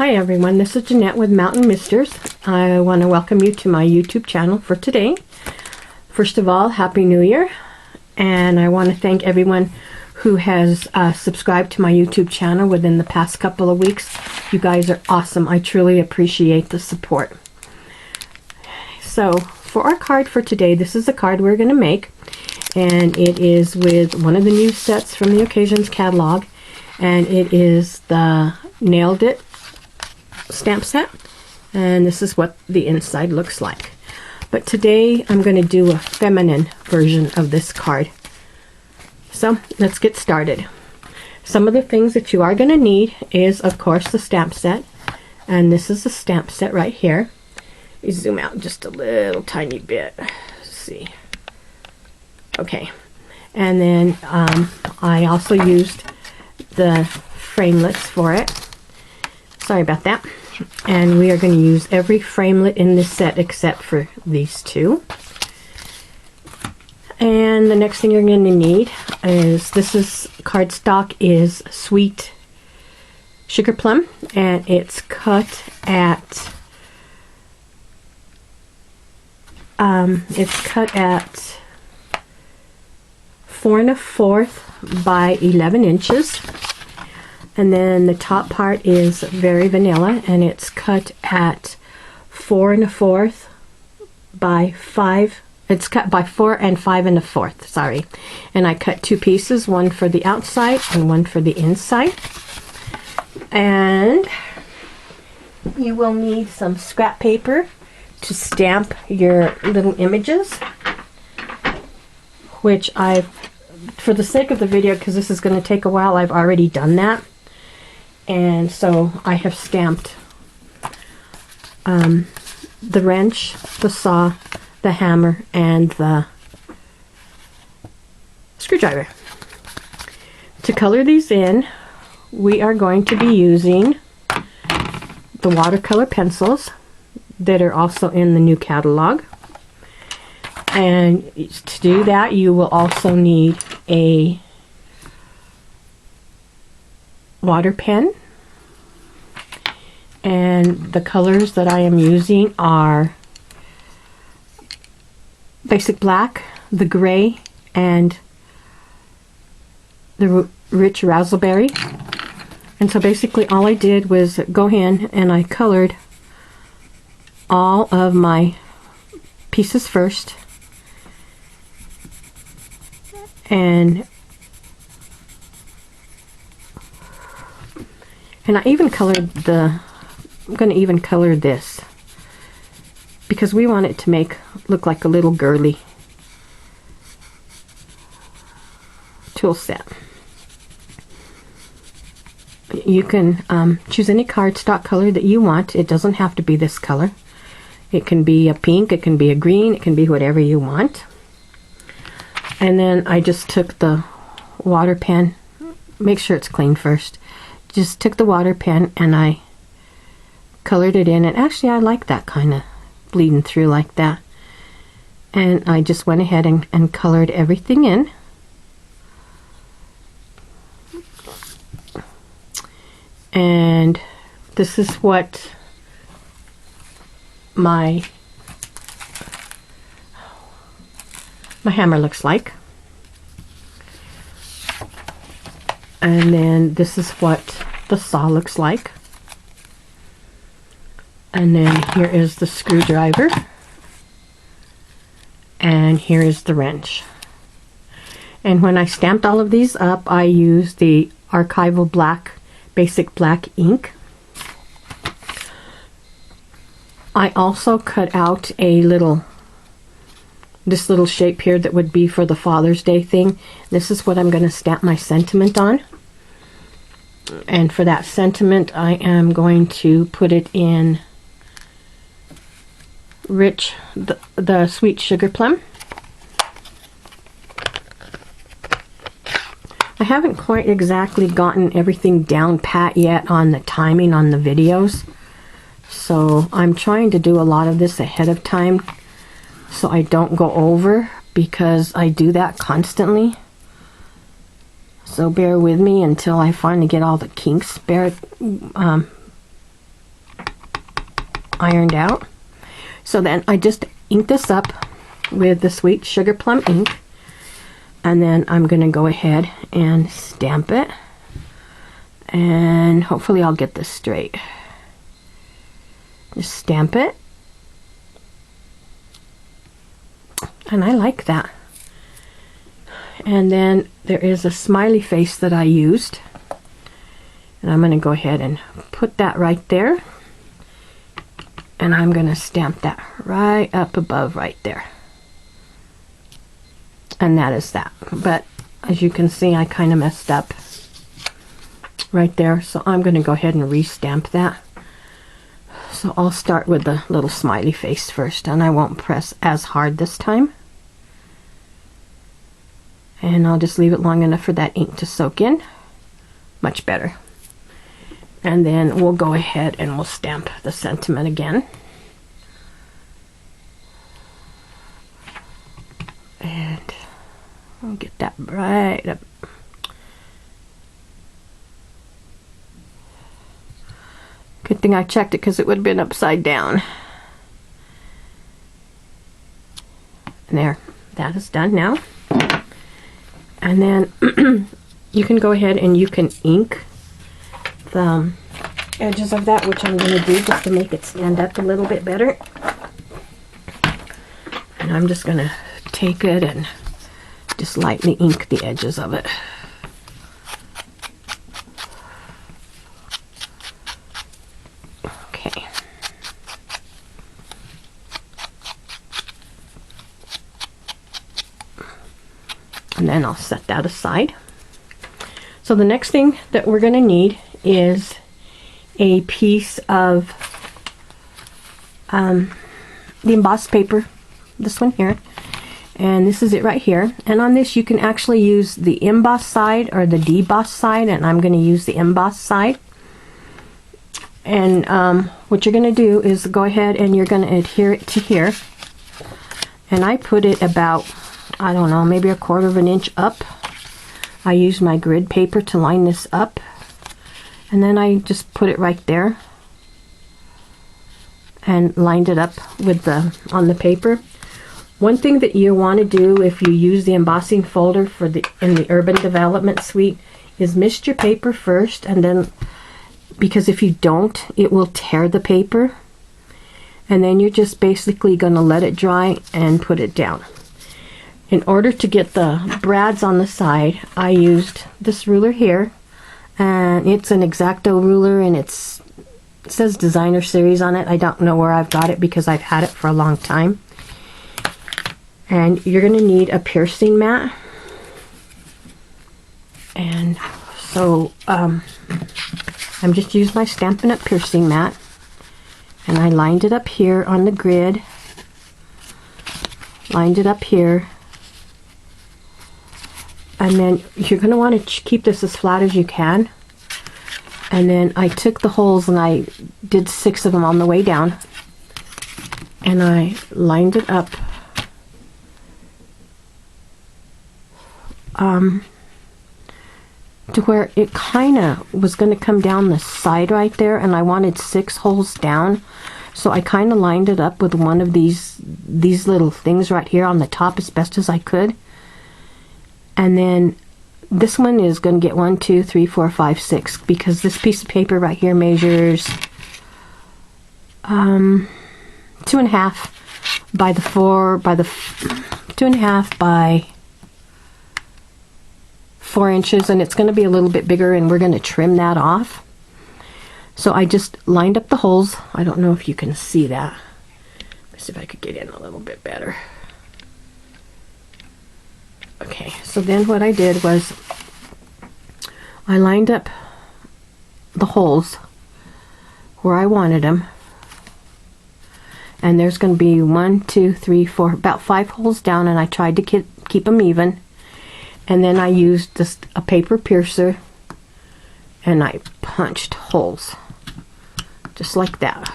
Hi everyone, this is Jeanette with Mountain Misters. I want to welcome you to my YouTube channel for today. First of all, Happy New Year, and I want to thank everyone who has subscribed to my YouTube channel within the past couple of weeks. You guys are awesome. I truly appreciate the support. So, for our card for today, this is the card we're going to make, and it is with one of the new sets from the Occasions catalog, and it is the Nailed It stamp set, and this is what the inside looks like. But today I'm going to do a feminine version of this card. So let's get started. Some of the things that you are going to need is, of course, the stamp set, and this is the stamp set right here. You zoom out just a little tiny bit. Let's see. Okay, and then I also used the framelits for it. Sorry about that. And we are going to use every framelit in this set except for these two. And the next thing you're going to need is, this is cardstock is Sweet Sugar Plum, and it's cut at 4 1/4 by 11 inches. And then the top part is very vanilla, and it's cut at 4 1/4 by 5. It's cut by 4 5 1/4. Sorry, and I cut two pieces, one for the outside and one for the inside. And you will need some scrap paper to stamp your little images, which I've, for the sake of the video, because this is going to take a while, I've already done that. And so I have stamped the wrench, the saw, the hammer, and the screwdriver. To color these in, we are going to be using the watercolor pencils that are also in the new catalog. And to do that, you will also need a water pen, and the colors that I am using are basic black, the gray, and the rich raspberry. And so basically all I did was go in and I colored all of my pieces first, and I even colored I'm going to even color this because we want it to look like a little girly tool set. You can choose any cardstock color that you want. It doesn't have to be this color. It can be a pink, it can be a green, it can be whatever you want. And then I just took the water pen, make sure it's clean first. Just took the water pen and I colored it in, and actually I like that kind of bleeding through like that. And I just went ahead and colored everything in. And this is what my hammer looks like. And then this is what the saw looks like. And then here is the screwdriver. And here is the wrench. And when I stamped all of these up, I used the Archival Black, Basic Black ink. I also cut out this little shape here that would be for the Father's Day thing. This is what I'm going to stamp my sentiment on. And for that sentiment, I am going to put it in the Sweet Sugar Plum. I haven't quite exactly gotten everything down pat yet on the timing on the videos, so I'm trying to do a lot of this ahead of time so I don't go over, because I do that constantly. So bear with me until I finally get all the kinks ironed out. So then I just ink this up with the Sweet Sugar Plum ink, and then I'm going to go ahead and stamp it, and hopefully I'll get this straight. Just stamp it, and I like that. And then there is a smiley face that I used, and I'm going to go ahead and put that right there, and I'm going to stamp that right up above right there. And that is that. But as you can see, I kind of messed up right there, so I'm going to go ahead and re-stamp that. So I'll start with the little smiley face first, and I won't press as hard this time. And I'll just leave it long enough for that ink to soak in. Much better. And then we'll go ahead and we'll stamp the sentiment again. And I'll get that right up. Good thing I checked it, because it would have been upside down. And there, that is done now. And then you can go ahead and you can ink the edges of that, which I'm going to do just to make it stand up a little bit better. And I'm just going to take it and just lightly ink the edges of it. Okay. And then I'll set that aside. So the next thing that we're going to need is a piece of the embossed paper, this one here, and this is it right here. And on this you can actually use the emboss side or the deboss side, and I'm going to use the emboss side. And what you're going to do is go ahead and you're going to adhere it to here, and I put it about, I don't know, maybe 1/4 of an inch up. I used my grid paper to line this up, and then I just put it right there and lined it up with on the paper. One thing that you want to do if you use the embossing folder for in the Urban Development Suite is mist your paper first, and then, because if you don't, it will tear the paper, and then you're just basically going to let it dry and put it down. In order to get the brads on the side, I used this ruler here, and it's an X-Acto ruler, and it says Designer Series on it. I don't know where I've got it because I've had it for a long time. And you're going to need a piercing mat. And so I'm just using my Stampin' Up piercing mat, and I lined it up here on the grid, lined it up here. And then you're going to want to keep this as flat as you can. And then I took the holes and I did 6 of them on the way down. And I lined it up to where it kind of was going to come down the side right there. And I wanted 6 holes down. So I kind of lined it up with one of these little things right here on the top as best as I could. And then this one is going to get 1, 2, 3, 4, 5, 6, because this piece of paper right here measures 2.5 by the 2.5 by 4 inches, and it's going to be a little bit bigger, and we're going to trim that off. So I just lined up the holes. I don't know if you can see that. Let's see if I could get in a little bit better. Okay, so then what I did was I lined up the holes where I wanted them, and there's going to be 1, 2, 3, 4, about 5 holes down, and I tried to keep them even. And then I used just a paper piercer, and I punched holes just like that.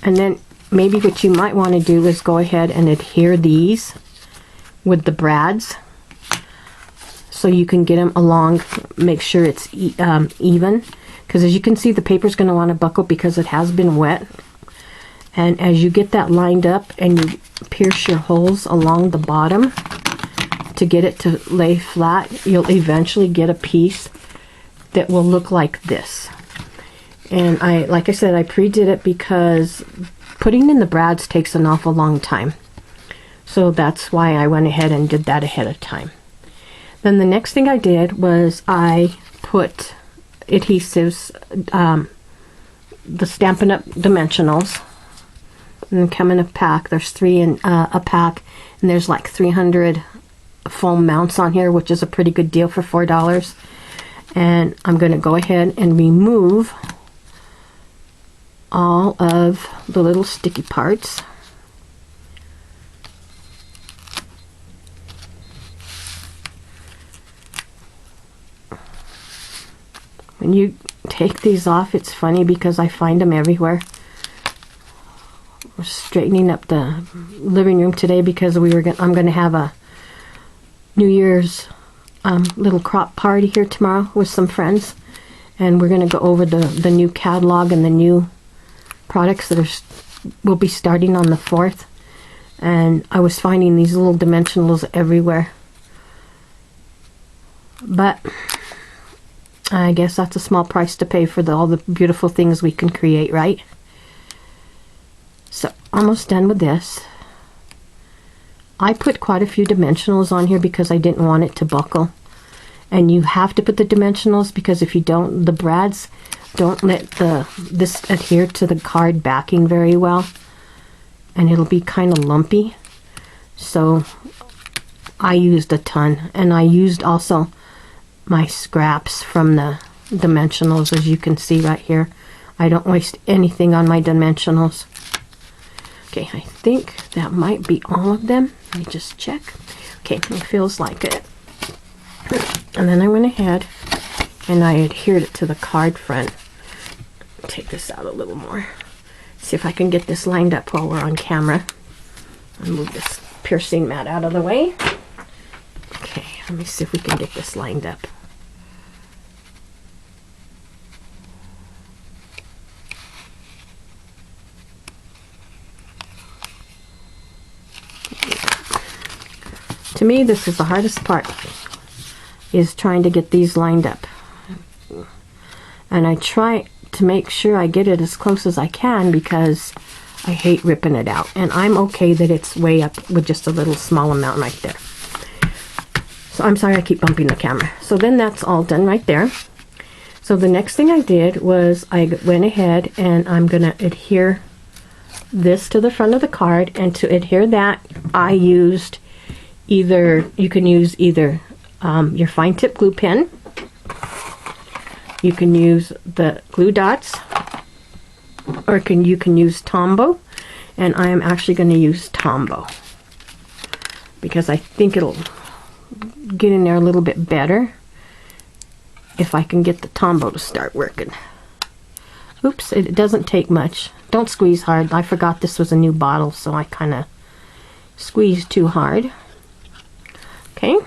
And then maybe what you might want to do is go ahead and adhere these with the brads. so you can get them along, make sure it's even, because as you can see, the paper's going to want to buckle because it has been wet. And as you get that lined up and you pierce your holes along the bottom to get it to lay flat, you'll eventually get a piece that will look like this. And like I said, I pre-did it because putting in the brads takes an awful long time. So that's why I went ahead and did that ahead of time. Then the next thing I did was I put adhesives, the Stampin' Up Dimensionals, and come in a pack. There's 3 in a pack, and there's like 300 foam mounts on here, which is a pretty good deal for $4. And I'm going to go ahead and remove all of the little sticky parts. When you take these off, it's funny because I find them everywhere. We're straightening up the living room today because I'm going to have a New Year's little crop party here tomorrow with some friends, and we're going to go over the new catalog and the new products that will be starting on the 4th. And I was finding these little dimensionals everywhere, but I guess that's a small price to pay for all the beautiful things we can create, right? So, almost done with this. I put quite a few dimensionals on here because I didn't want it to buckle. And you have to put the dimensionals because if you don't, the brads don't let this adhere to the card backing very well. And it'll be kind of lumpy. So, I used a ton. And I used also my scraps from the dimensionals, as you can see right here. I don't waste anything on my dimensionals. Okay, I think that might be all of them. Let me just check. Okay, it feels like it. And then I went ahead and I adhered it to the card front. Take this out a little more. See if I can get this lined up while we're on camera. I'll move this piercing mat out of the way. Okay, let me see if we can get this lined up. To me, this is the hardest part, is trying to get these lined up. And I try to make sure I get it as close as I can because I hate ripping it out. And I'm okay that it's way up with just a little small amount right there. So I'm sorry I keep bumping the camera. So then that's all done right there. So the next thing I did was I went ahead and I'm going to adhere this to the front of the card. And to adhere that, I used you can use either your fine tip glue pen, you can use the glue dots, or you can use Tombow, and I am actually going to use Tombow because I think it'll get in there a little bit better if I can get the Tombow to start working. Oops, it doesn't take much. Don't squeeze hard. I forgot this was a new bottle, so I kind of squeezed too hard. Okay,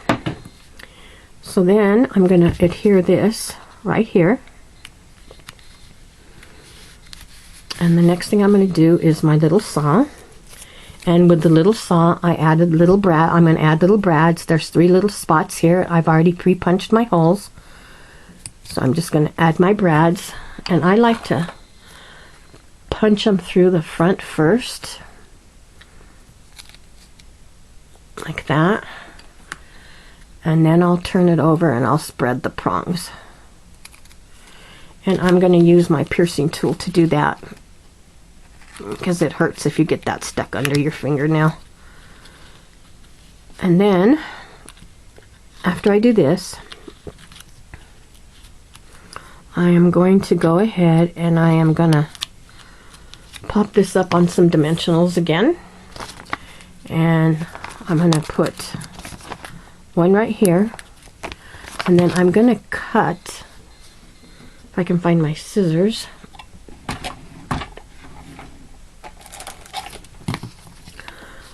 so then I'm going to adhere this right here. And the next thing I'm going to do is my little saw. And with the little saw, I added little brad. I'm going to add little brads. There's 3 little spots here. I've already pre-punched my holes. So I'm just going to add my brads. And I like to punch them through the front first. Like that. And then I'll turn it over and I'll spread the prongs. And I'm going to use my piercing tool to do that because it hurts if you get that stuck under your fingernail. And then after I do this, I am going to go ahead and I am going to pop this up on some dimensionals again. And I'm going to put one right here, and then I'm going to cut, if I can find my scissors,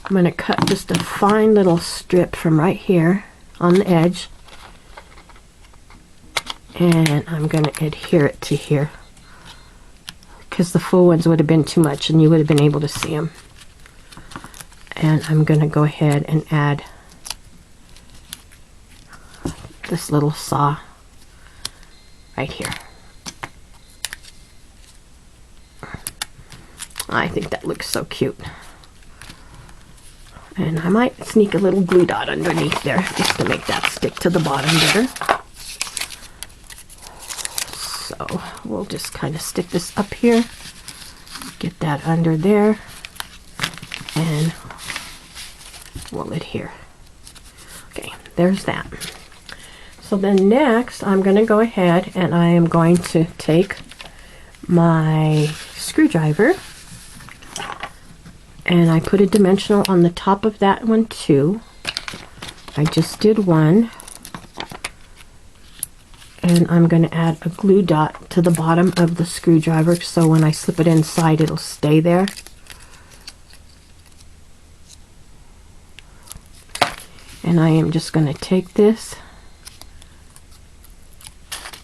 I'm going to cut just a fine little strip from right here on the edge And I'm going to adhere it to here, because the full ones would have been too much and you would have been able to see them. And I'm going to go ahead and add this little saw right here. I think that looks so cute. And I might sneak a little glue dot underneath there just to make that stick to the bottom better. So we'll just kind of stick this up here, get that under there, and we'll adhere. Okay, there's that. So then next I'm going to go ahead and I am going to take my screwdriver, and I put a dimensional on the top of that one too. I just did one. And I'm going to add a glue dot to the bottom of the screwdriver so when I slip it inside it'll stay there. And I am just going to take this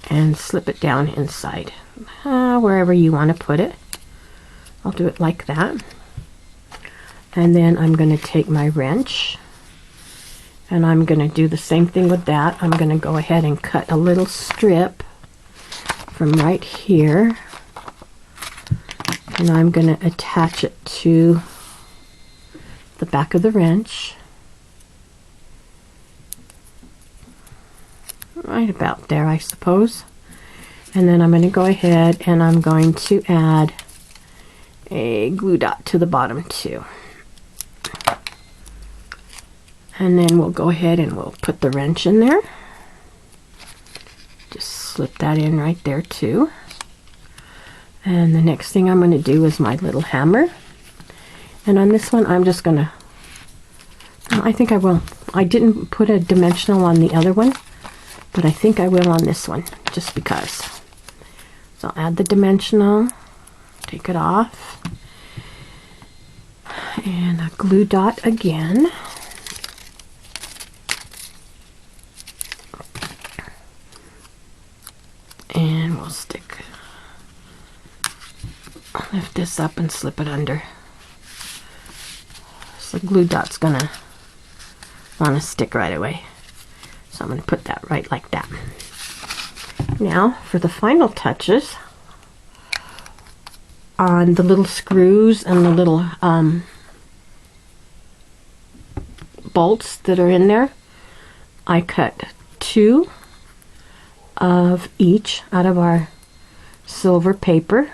and slip it down inside, wherever you want to put it. I'll do it like that. And then I'm going to take my wrench, and I'm going to do the same thing with that. I'm going to go ahead and cut a little strip from right here, and I'm going to attach it to the back of the wrench, right about there, I suppose. And then I'm going to go ahead and I'm going to add a glue dot to the bottom too. And then we'll go ahead and we'll put the wrench in there. Just slip that in right there too. And the next thing I'm going to do is my little hammer. And on this one I'm just going to, I think I will. I didn't put a dimensional on the other one, but I think I will on this one, just because. So I'll add the dimensional, take it off, and a glue dot again. And we'll lift this up and slip it under. So the glue dot's gonna want to stick right away. So I'm going to put that right like that. Now for the final touches on the little screws and the little bolts that are in there, I cut 2 of each out of our silver paper,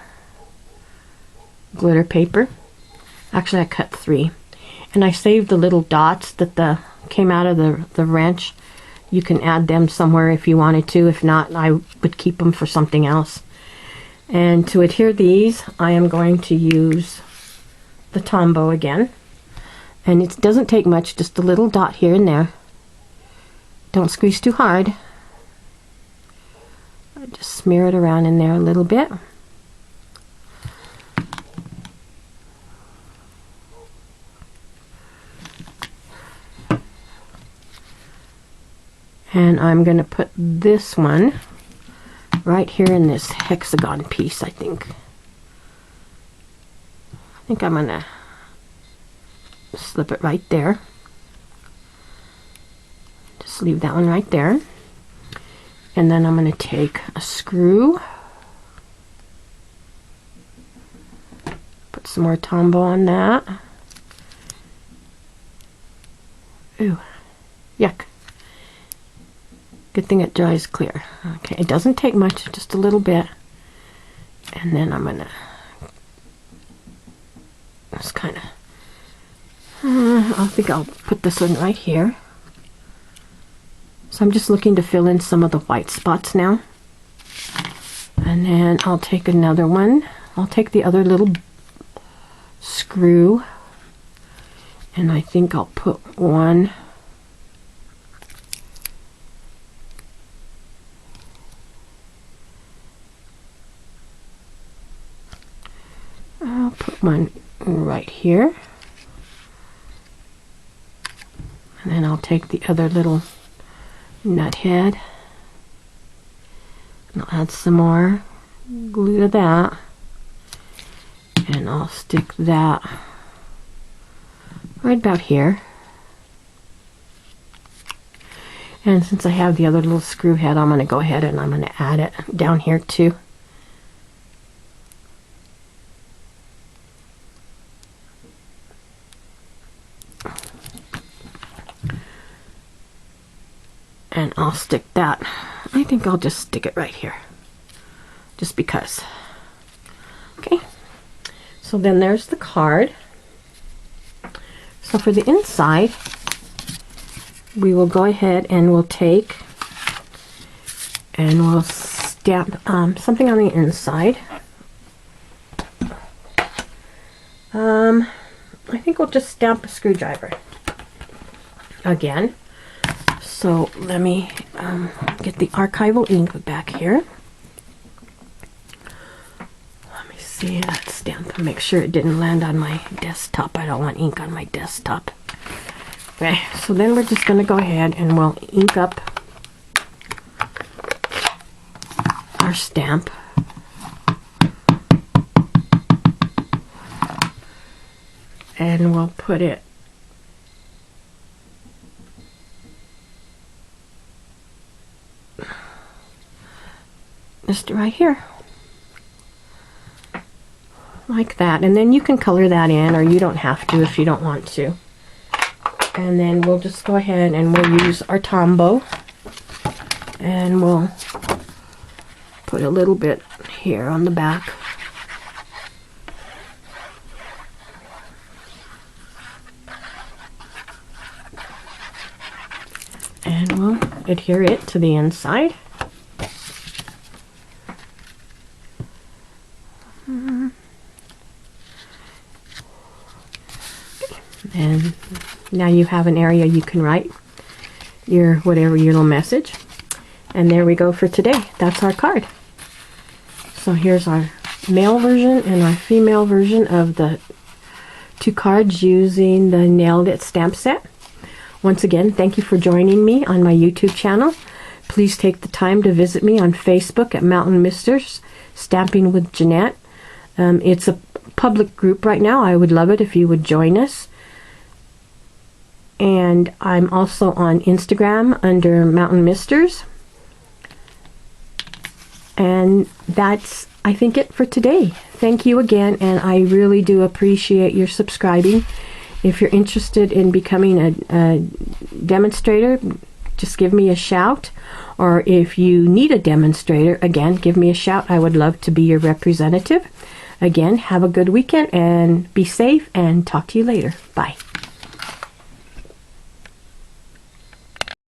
glitter paper. Actually I cut 3, and I saved the little dots that came out of the wrench. You can add them somewhere if you wanted to. If not, I would keep them for something else. And to adhere these, I am going to use the Tombow again. And it doesn't take much, just a little dot here and there. Don't squeeze too hard. Just smear it around in there a little bit. And I'm going to put this one right here in this hexagon piece, I think. I'm going to slip it right there. Just leave that one right there. And then I'm going to take a screw, put some more Tombow on that. Ooh, yuck. Good thing it dries clear. Okay, it doesn't take much, just a little bit. And then I'm going to just kind of, I think I'll put this one right here. So I'm just looking to fill in some of the white spots now. And then I'll take another one. I'll take the other little screw, and I think I'll put one right here. And then I'll take the other little nut head I'll add some more glue to that, and I'll stick that right about here. And since I have the other little screw head, I'm going to go ahead and I'm going to add it down here too. And I'll stick that. I think I'll just stick it right here, just because. Okay, so then there's the card. So for the inside, we will go ahead and we'll take and we'll stamp something on the inside. I think we'll just stamp a screwdriver again. So let me get the archival ink back here. Let me see that stamp and make sure it didn't land on my desktop. I don't want ink on my desktop. Okay, so then we're just going to go ahead and we'll ink up our stamp. And we'll put it just right here. Like that. And then you can color that in, or you don't have to if you don't want to. And then we'll just go ahead and we'll use our Tombow, and we'll put a little bit here on the back. And we'll adhere it to the inside. And now you have an area you can write your whatever your little message. And there we go for today. That's our card. So here's our male version and our female version of the two cards using the Nailed It stamp set. Once again, thank you for joining me on my YouTube channel. Please take the time to visit me on Facebook at Mountain Misters Stamping with Jeanette. It's a public group right now. I would love it if you would join us. And I'm also on Instagram under Mountain Misters. And that's, I think, it for today. Thank you again, and I really do appreciate your subscribing. If you're interested in becoming a demonstrator, just give me a shout. Or if you need a demonstrator, again, give me a shout. I would love to be your representative. Again, have a good weekend and be safe, and talk to you later. Bye.